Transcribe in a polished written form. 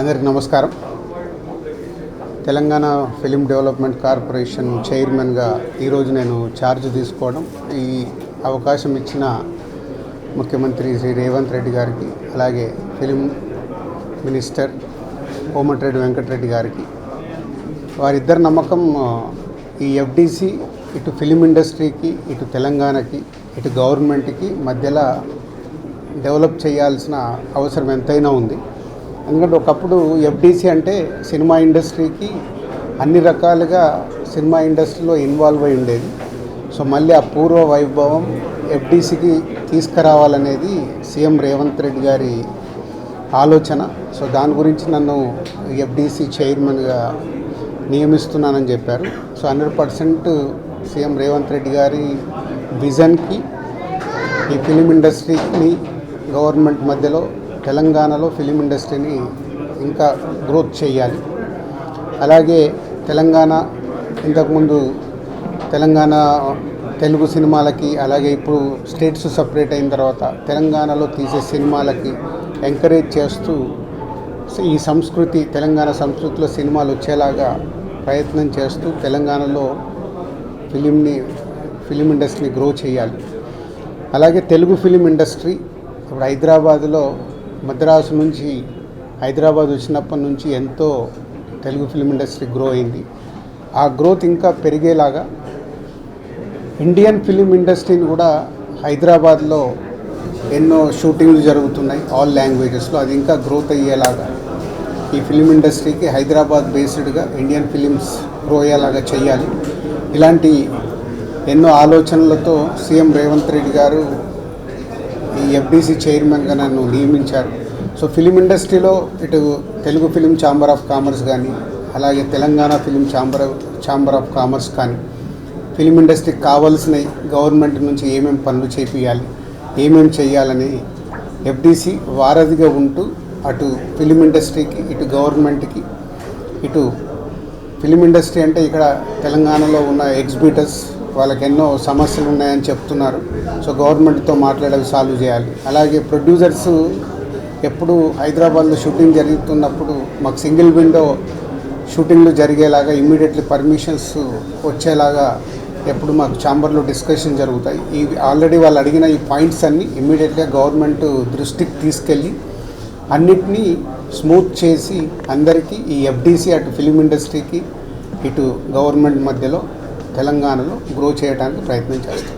అందరికీ నమస్కారం. Telangana film development corporation చైర్మన్గా ఈరోజు నేను ఛార్జ్ తీసుకోవడం, ఈ అవకాశం ఇచ్చిన ముఖ్యమంత్రి శ్రీ రేవంత్ రెడ్డి గారికి, అలాగే ఫిలిం మినిస్టర్ కోమటిరెడ్డి వెంకటరెడ్డి గారికి, వారిద్దరి నమ్మకం ఈ ఎఫ్డిసి ఇటు ఫిలిం ఇండస్ట్రీకి, ఇటు తెలంగాణకి, ఇటు గవర్నమెంట్కి మధ్యలో డెవలప్ చేయాల్సిన అవసరం ఎంతైనా ఉంది. ఎందుకంటే ఒకప్పుడు ఎఫ్డిసి అంటే సినిమా ఇండస్ట్రీకి అన్ని రకాలుగా సినిమా ఇండస్ట్రీలో ఇన్వాల్వ్ అయి ఉండేది. సో మళ్ళీ ఆ పూర్వ వైభవం ఎఫ్డిసికి తీసుకురావాలనేది సీఎం రేవంత్ రెడ్డి గారి ఆలోచన. సో దాని గురించి నన్ను ఎఫ్డిసి చైర్మన్గా నియమిస్తున్నానని చెప్పారు. సో 100% సీఎం రేవంత్ రెడ్డి గారి విజన్కి ఈ ఫిలిం ఇండస్ట్రీని గవర్నమెంట్ మధ్యలో తెలంగాణలో ఫిలిం ఇండస్ట్రీని ఇంకా గ్రోత్ చేయాలి. అలాగే తెలంగాణ ఇంతకుముందు తెలంగాణ తెలుగు సినిమాలకి, అలాగే ఇప్పుడు స్టేట్స్ సపరేట్ అయిన తర్వాత తెలంగాణలో తీసే సినిమాలకి ఎంకరేజ్ చేస్తూ ఈ సంస్కృతి, తెలంగాణ సంస్కృతిలో సినిమాలు వచ్చేలాగా ప్రయత్నం చేస్తూ తెలంగాణలో ఫిలిం ఇండస్ట్రీని గ్రో చేయాలి. అలాగే తెలుగు ఫిలిం ఇండస్ట్రీ ఇప్పుడు హైదరాబాదులో, మద్రాసు నుంచి హైదరాబాద్ వచ్చినప్పటి నుంచి ఎంతో తెలుగు ఫిలిం ఇండస్ట్రీ గ్రో అయింది. ఆ గ్రోత్ ఇంకా పెరిగేలాగా ఇండియన్ ఫిలిం ఇండస్ట్రీని కూడా హైదరాబాద్లో ఎన్నో షూటింగ్లు జరుగుతున్నాయి ఆల్ లాంగ్వేజెస్లో, అది ఇంకా గ్రోత్ అయ్యేలాగా ఈ ఫిలిం ఇండస్ట్రీకి హైదరాబాద్ బేస్డ్గా ఇండియన్ ఫిలిమ్స్ గ్రో అయ్యేలాగా చేయాలి. ఇలాంటి ఎన్నో ఆలోచనలతో సీఎం రేవంత్ రెడ్డి గారు ఈ ఎఫ్డిసి చైర్మన్గా నన్ను నియమించారు. సో ఫిలిం ఇండస్ట్రీలో ఇటు Telugu film chamber of commerce కానీ, అలాగే Telangana film chamber of commerce కానీ, ఫిలిం ఇండస్ట్రీకి కావాల్సినవి గవర్నమెంట్ నుంచి ఏమేమి పనులు చేపియాలి, ఏమేమి చేయాలని ఎఫ్డిసి వారధిగా ఉంటూ అటు ఫిలిం ఇండస్ట్రీకి, ఇటు గవర్నమెంట్కి, ఇటు ఫిలిం ఇండస్ట్రీ అంటే ఇక్కడ తెలంగాణలో ఉన్న ఎగ్జిబిటర్స్ వాళ్ళకి ఎన్నో సమస్యలు ఉన్నాయని చెప్తున్నారు. సో గవర్నమెంట్తో మాట్లాడేవి సాల్వ్ చేయాలి. అలాగే ప్రొడ్యూసర్స్ ఎప్పుడు హైదరాబాద్లో షూటింగ్ జరుగుతున్నప్పుడు మాకు సింగిల్ విండో షూటింగ్లు జరిగేలాగా ఇమ్మీడియట్లీ పర్మిషన్స్ వచ్చేలాగా ఎప్పుడు మాకు ఛాంబర్లో డిస్కషన్ జరుగుతాయి. ఈ ఆల్రెడీ వాళ్ళు అడిగిన ఈ పాయింట్స్ అన్నీ ఇమ్మీడియట్గా గవర్నమెంట్ దృష్టికి తీసుకెళ్ళి అన్నిటినీ స్మూత్ చేసి అందరికీ ఈ ఎఫ్డిసి అటు ఫిలిం ఇండస్ట్రీకి, ఇటు గవర్నమెంట్ మధ్యలో తెలంగాణలో గ్రో చేయడానికి ప్రయత్నం చేస్తాం.